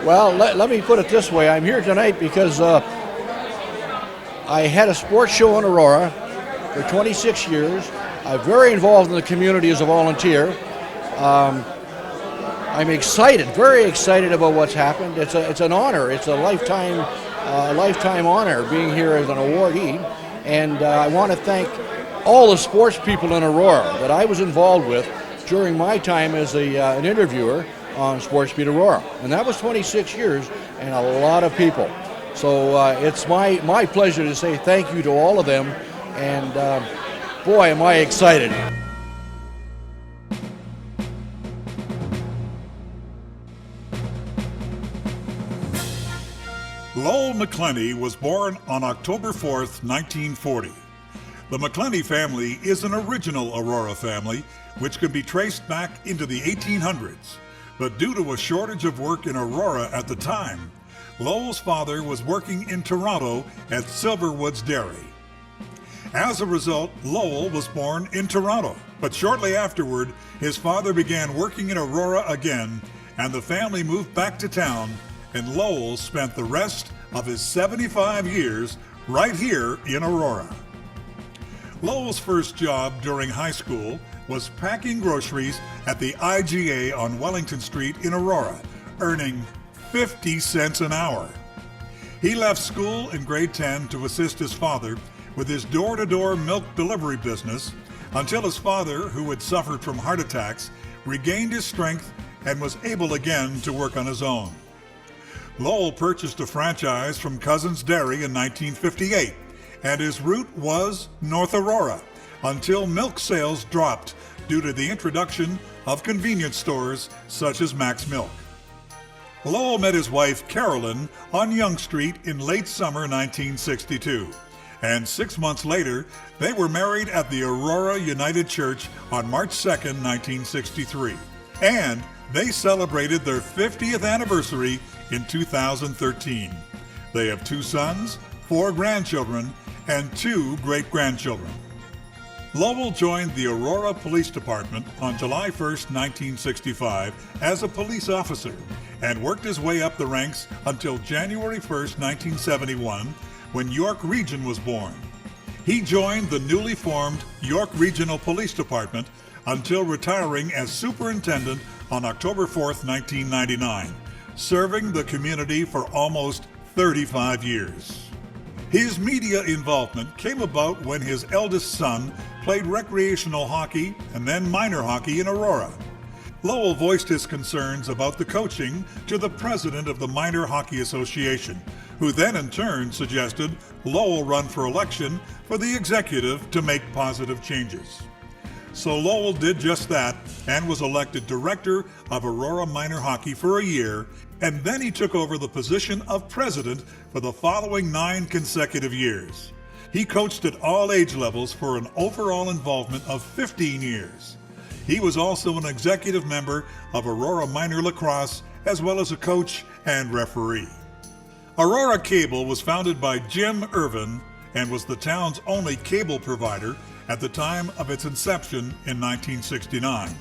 Well, let me put it this way. I'm here tonight because I had a sports show in Aurora for 26 years. I'm very involved in the community as a volunteer. I'm excited, very excited about what's happened. It's an honor. It's a lifetime honor being here as an awardee. And I want to thank all the sports people in Aurora that I was involved with during my time as an interviewer on Sports Beat Aurora. And that was 26 years and a lot of people. So it's my pleasure to say thank you to all of them. And boy, am I excited. Lowell McClenny was born on October 4th, 1940. The McClenny family is an original Aurora family, which can be traced back into the 1800s. But due to a shortage of work in Aurora at the time, Lowell's father was working in Toronto at Silverwood's Dairy. As a result, Lowell was born in Toronto, but shortly afterward, his father began working in Aurora again, and the family moved back to town, and Lowell spent the rest of his 75 years right here in Aurora. Lowell's first job during high school was packing groceries at the IGA on Wellington Street in Aurora, earning 50 cents an hour. He left school in grade 10 to assist his father with his door-to-door milk delivery business until his father, who had suffered from heart attacks, regained his strength and was able again to work on his own. Lowell purchased a franchise from Cousins Dairy in 1958, and his route was North Aurora until milk sales dropped due to the introduction of convenience stores such as Max Milk. Lowell met his wife Carolyn on Yonge Street in late summer 1962, and 6 months later they were married at the Aurora United Church on March 2nd, 1963, and they celebrated their 50th anniversary in 2013. They have 2 sons, 4 grandchildren, and 2 great-grandchildren. Lowell joined the Aurora Police Department on July 1st, 1965 as a police officer and worked his way up the ranks until January 1st, 1971, when York Region was born. He joined the newly formed York Regional Police Department until retiring as superintendent on October 4th, 1999, serving the community for almost 35 years. His media involvement came about when his eldest son played recreational hockey and then minor hockey in Aurora. Lowell voiced his concerns about the coaching to the president of the Minor Hockey Association, who then in turn suggested Lowell run for election for the executive to make positive changes. So Lowell did just that and was elected director of Aurora Minor Hockey for a year, and then he took over the position of president for the following 9 consecutive years. He coached at all age levels for an overall involvement of 15 years. He was also an executive member of Aurora Minor Lacrosse, as well as a coach and referee. Aurora Cable was founded by Jim Irvin and was the town's only cable provider at the time of its inception in 1969.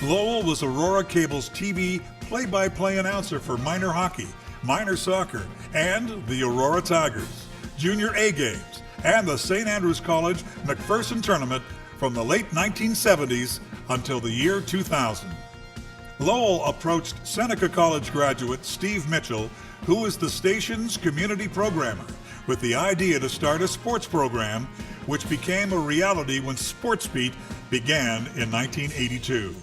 Lowell was Aurora Cable's TV play-by-play announcer for minor hockey, minor soccer, and the Aurora Tigers, Junior A games, and the St. Andrews College McPherson Tournament from the late 1970s until the year 2000. Lowell approached Seneca College graduate Steve Mitchell, who is the station's community programmer, with the idea to start a sports program, which became a reality when Sports Beat began in 1982.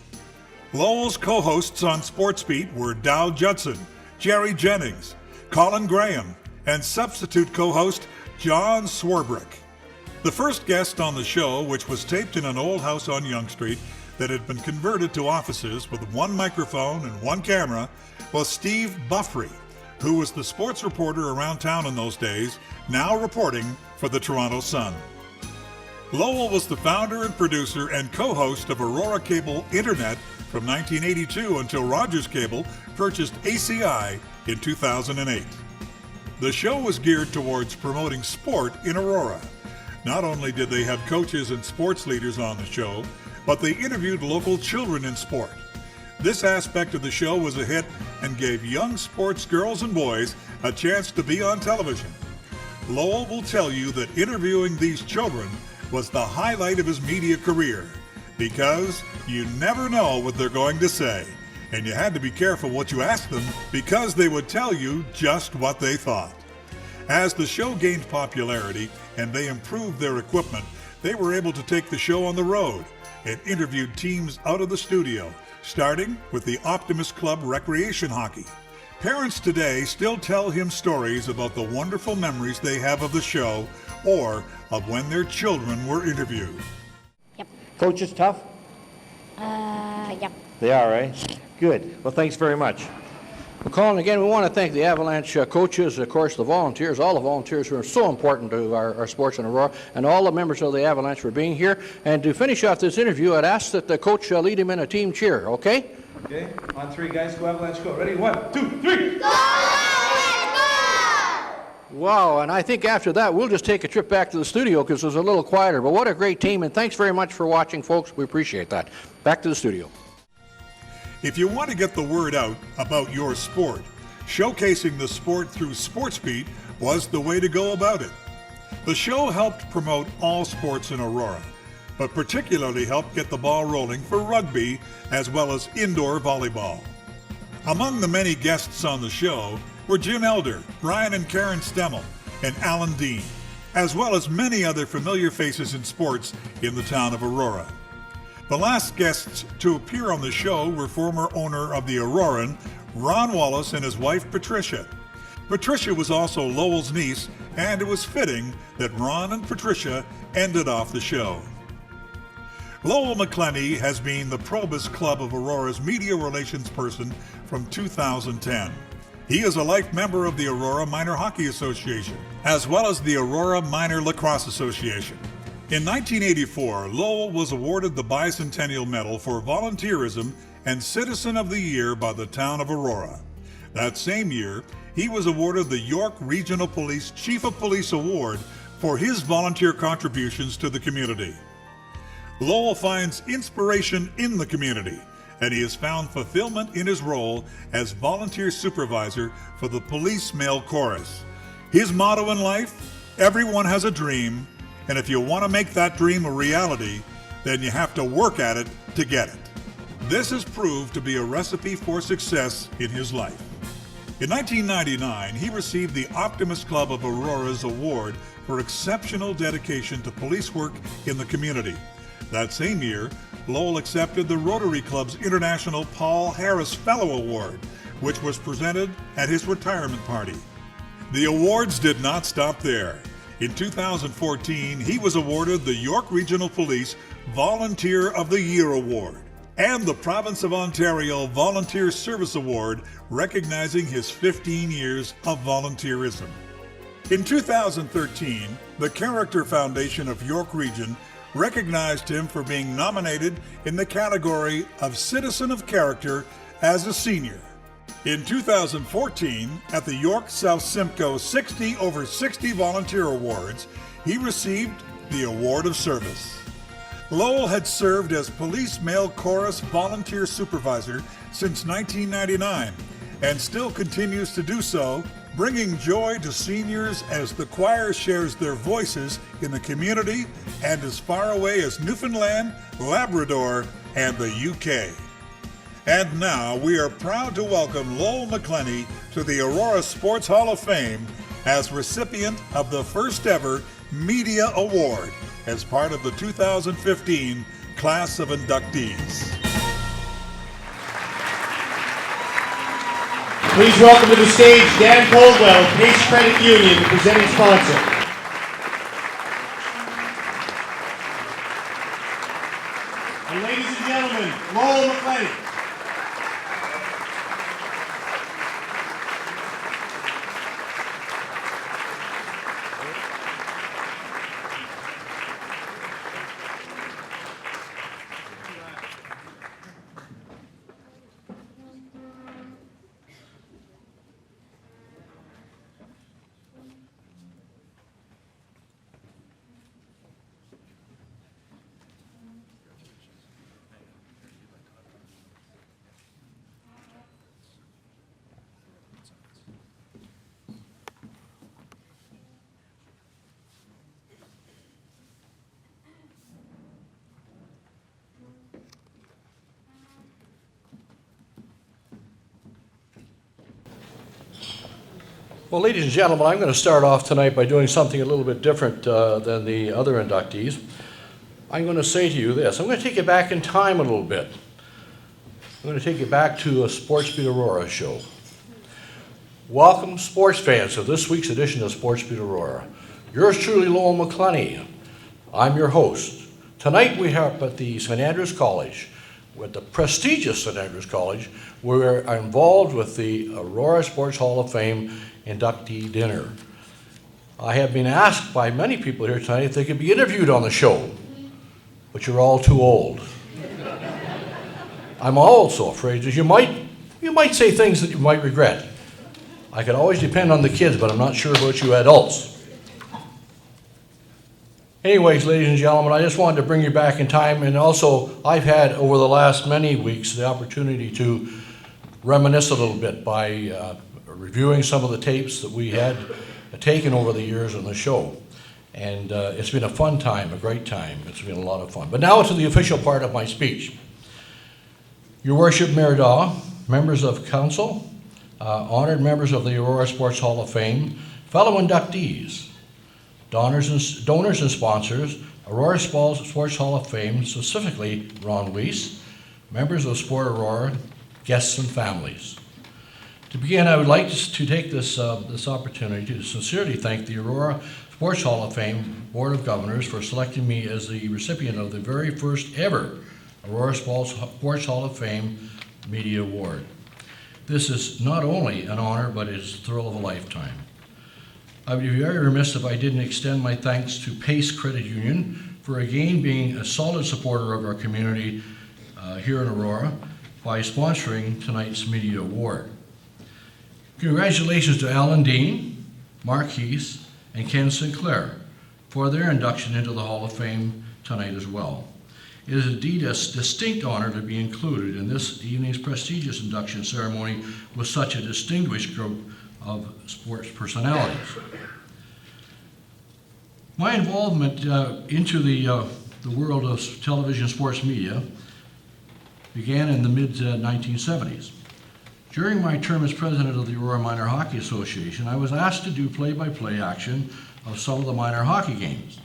Lowell's co-hosts on Sports Beat were Dow Judson, Jerry Jennings, Colin Graham, and substitute co-host John Swarbrick. The first guest on the show, which was taped in an old house on Yonge Street that had been converted to offices with 1 microphone and 1 camera, was Steve Buffrey, who was the sports reporter around town in those days, now reporting for the Toronto Sun. Lowell was the founder and producer and co-host of Aurora Cable Internet from 1982 until Rogers Cable purchased ACI in 2008. The show was geared towards promoting sport in Aurora. Not only did they have coaches and sports leaders on the show, but they interviewed local children in sport. This aspect of the show was a hit and gave young sports girls and boys a chance to be on television. Lowell will tell you that interviewing these children was the highlight of his media career, because you never know what they're going to say, and you had to be careful what you asked them because they would tell you just what they thought. As the show gained popularity and they improved their equipment, they were able to take the show on the road and interviewed teams out of the studio, starting with the Optimist Club Recreation Hockey. Parents today still tell him stories about the wonderful memories they have of the show or of when their children were interviewed. Yep. Coaches tough? Yep. They are, right? Good. Well, thanks very much. Well, Colin, again, we want to thank the Avalanche coaches, of course, the volunteers, all the volunteers who are so important to our sports in Aurora, and all the members of the Avalanche for being here. And to finish off this interview, I'd ask that the coach lead him in a team cheer, okay? Okay, on three, guys, go Avalanche, go. Ready? 1, 2, 3. Go! Wow, and I think after that, we'll just take a trip back to the studio because it was a little quieter. But what a great team, and thanks very much for watching, folks. We appreciate that. Back to the studio. If you want to get the word out about your sport, showcasing the sport through SportsBeat was the way to go about it. The show helped promote all sports in Aurora, but particularly helped get the ball rolling for rugby as well as indoor volleyball. Among the many guests on the show were Jim Elder, Brian and Karen Stemmel, and Alan Dean, as well as many other familiar faces in sports in the town of Aurora. The last guests to appear on the show were former owner of the Auroran, Ron Wallace, and his wife Patricia. Patricia was also Lowell's niece, and it was fitting that Ron and Patricia ended off the show. Lowell McClenny has been the Probus Club of Aurora's media relations person from 2010. He is a life member of the Aurora Minor Hockey Association, as well as the Aurora Minor Lacrosse Association. In 1984, Lowell was awarded the Bicentennial Medal for Volunteerism and Citizen of the Year by the town of Aurora. That same year, he was awarded the York Regional Police Chief of Police Award for his volunteer contributions to the community. Lowell finds inspiration in the community, and he has found fulfillment in his role as volunteer supervisor for the Police Male Chorus. His motto in life: everyone has a dream, and if you want to make that dream a reality, then you have to work at it to get it. This has proved to be a recipe for success in his life. In 1999, he received the Optimist Club of Aurora's award for exceptional dedication to police work in the community. That same year, Lowell accepted the Rotary Club's International Paul Harris Fellow Award, which was presented at his retirement party. The awards did not stop there. In 2014, he was awarded the York Regional Police Volunteer of the Year Award and the Province of Ontario Volunteer Service Award, recognizing his 15 years of volunteerism. In 2013, the Character Foundation of York Region recognized him for being nominated in the category of Citizen of Character as a senior. In 2014, at the York South Simcoe 60 over 60 Volunteer Awards, he received the Award of Service. Lowell had served as Police Male Chorus Volunteer Supervisor since 1999 and still continues to do so, bringing joy to seniors as the choir shares their voices in the community and as far away as Newfoundland, Labrador, and the UK. And now we are proud to welcome Lowell McClenny to the Aurora Sports Hall of Fame as recipient of the first ever Media Award as part of the 2015 class of inductees. Please welcome to the stage Dan Coldwell, Pace Credit Union, the presenting sponsor. And ladies and gentlemen, Lowell McClenny. Well, ladies and gentlemen, I'm going to start off tonight by doing something a little bit different than the other inductees. I'm going to say to you this. I'm going to take you back in time a little bit. I'm going to take you back to a Sports Beat Aurora show. Welcome, sports fans, to this week's edition of Sports Beat Aurora. Yours truly, Lowell McClenny. I'm your host. Tonight we have at the St. Andrews College, with the prestigious St. Andrews College, we're involved with the Aurora Sports Hall of Fame inductee dinner. I have been asked by many people here tonight if they could be interviewed on the show, but you're all too old. I'm also afraid that you might say things that you might regret. I can always depend on the kids, but I'm not sure about you adults. Anyways, ladies and gentlemen, I just wanted to bring you back in time, and also I've had over the last many weeks the opportunity to reminisce a little bit by reviewing some of the tapes that we had taken over the years on the show. And it's been a fun time, a great time. It's been a lot of fun. But now to the official part of my speech. Your Worship, Mayor Daw, members of council, honored members of the Aurora Sports Hall of Fame, fellow inductees, donors and sponsors, Aurora Sports Hall of Fame, specifically Ron Weiss, members of Sport Aurora, guests and families. To begin, I would like to take this opportunity to sincerely thank the Aurora Sports Hall of Fame Board of Governors for selecting me as the recipient of the very first ever Aurora Sports Hall of Fame Media Award. This is not only an honor, but it's a thrill of a lifetime. I would be very remiss if I didn't extend my thanks to Pace Credit Union for again being a solid supporter of our community here in Aurora by sponsoring tonight's Media Award. Congratulations to Alan Dean, Mark Heath, and Ken Sinclair for their induction into the Hall of Fame tonight as well. It is indeed a distinct honor to be included in this evening's prestigious induction ceremony with such a distinguished group of sports personalities. My involvement into the world of television sports media began in the mid-1970s. During my term as president of the Aurora Minor Hockey Association, I was asked to do play-by-play action of some of the minor hockey games.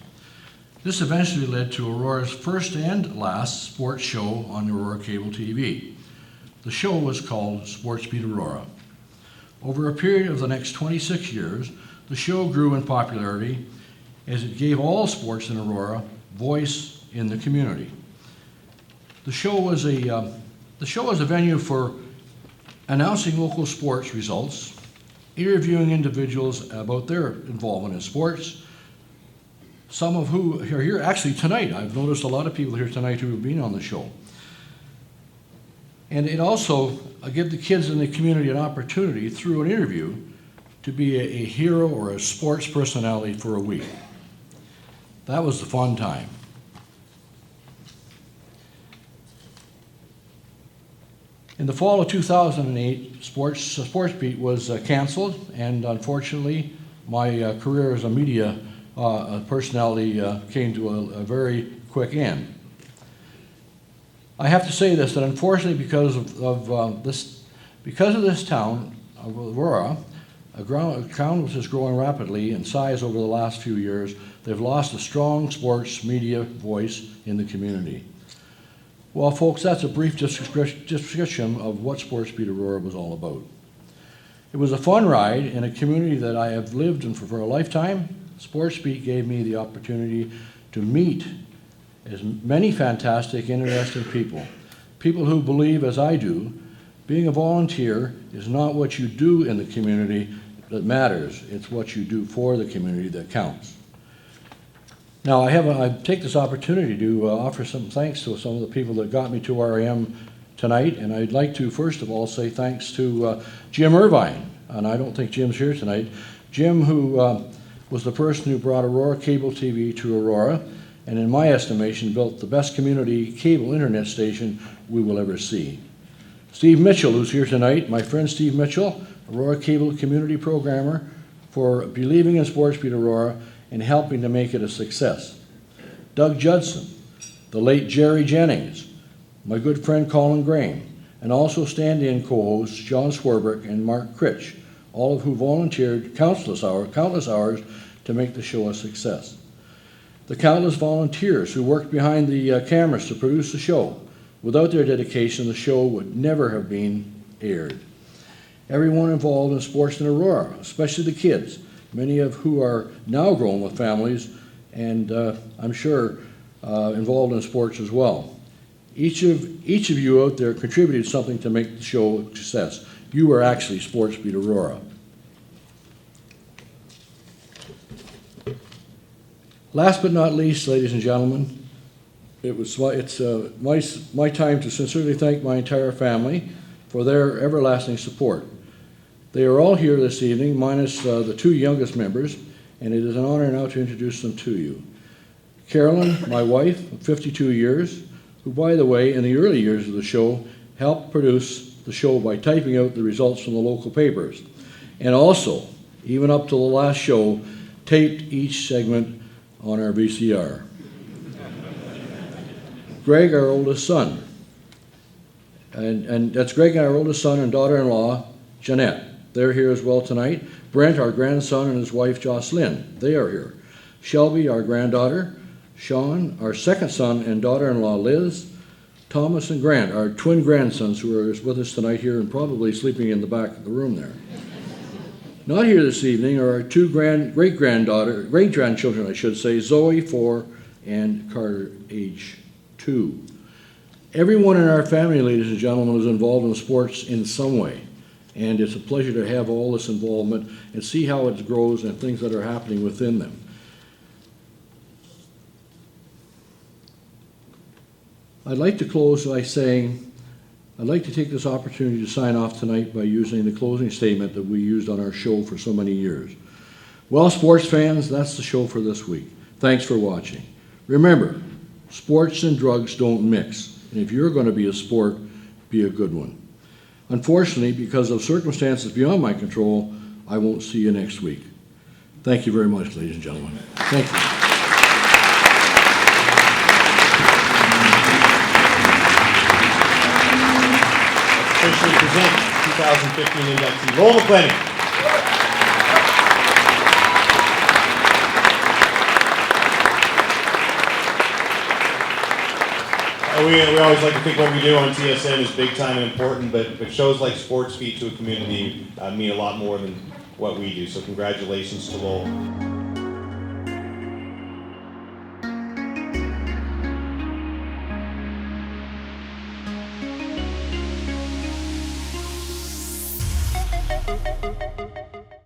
This eventually led to Aurora's first and last sports show on Aurora Cable TV. The show was called Sports Beat Aurora. Over a period of the next 26 years, the show grew in popularity as it gave all sports in Aurora voice in the community. The show was a venue for announcing local sports results, interviewing individuals about their involvement in sports, some of who are here actually tonight. I've noticed a lot of people here tonight who have been on the show. And it also give the kids in the community an opportunity through an interview to be a hero or a sports personality for a week. That was the fun time. In the fall of 2008, Sports Beat was canceled, and unfortunately, my career as a media personality came to a very quick end. I have to say this, that unfortunately because of this town of Aurora, a town which is growing rapidly in size over the last few years, they've lost a strong sports media voice in the community. Well, folks, that's a brief description of what Sports Beat Aurora was all about. It was a fun ride in a community that I have lived in for a lifetime. Sports Beat gave me the opportunity to meet as many fantastic, interesting people who believe, as I do, being a volunteer is not what you do in the community that matters. It's what you do for the community that counts. Now, I take this opportunity to offer some thanks to some of the people that got me to where I am tonight, and I'd like to first of all say thanks to Jim Irvine, and I don't think Jim's here tonight. Jim, who was the person who brought Aurora Cable TV to Aurora, and in my estimation built the best community cable internet station we will ever see. Steve Mitchell, who's here tonight, my friend Steve Mitchell, Aurora Cable community programmer, for believing in Sports Beat Aurora and helping to make it a success. Doug Judson, the late Jerry Jennings, my good friend Colin Graham, and also stand-in co-hosts John Swerbrick and Mark Critch, all of who volunteered countless hours to make the show a success. The countless volunteers who worked behind the cameras to produce the show. Without their dedication, the show would never have been aired. Everyone involved in sports in Aurora, especially the kids, many of who are now grown with families and I'm sure involved in sports as well. Each of you out there contributed something to make the show a success. You were actually Sports Beat Aurora. Last but not least, ladies and gentlemen, it's my time to sincerely thank my entire family for their everlasting support. They are all here this evening, minus the two youngest members, and it is an honor now to introduce them to you. Carolyn, my wife of 52 years, who, by the way, in the early years of the show, helped produce the show by typing out the results from the local papers, and also, even up to the last show, taped each segment on our VCR. Greg, our oldest son, and that's Greg and our oldest son and daughter-in-law, Jeanette. They're here as well tonight. Brent, our grandson, and his wife, Jocelyn, they are here. Shelby, our granddaughter. Sean, our second son, and daughter-in-law, Liz. Thomas and Grant, our twin grandsons, who are with us tonight here and probably sleeping in the back of the room there. Not here this evening are our two great-grandchildren, I should say, Zoe, 4, and Carter, age 2. Everyone in our family, ladies and gentlemen, is involved in sports in some way. And it's a pleasure to have all this involvement and see how it grows and things that are happening within them. I'd like to close by saying, I'd like to take this opportunity to sign off tonight by using the closing statement that we used on our show for so many years. Well, sports fans, that's the show for this week. Thanks for watching. Remember, sports and drugs don't mix. And if you're going to be a sport, be a good one. Unfortunately, because of circumstances beyond my control, I won't see you next week. Thank you very much, ladies and gentlemen. Thank you. Officially present 2015 inductee, Lowell McClenny. We always like to think what we do on TSN is big time and important, but shows like Sports Beat to a community mean a lot more than what we do. So congratulations to Lowell.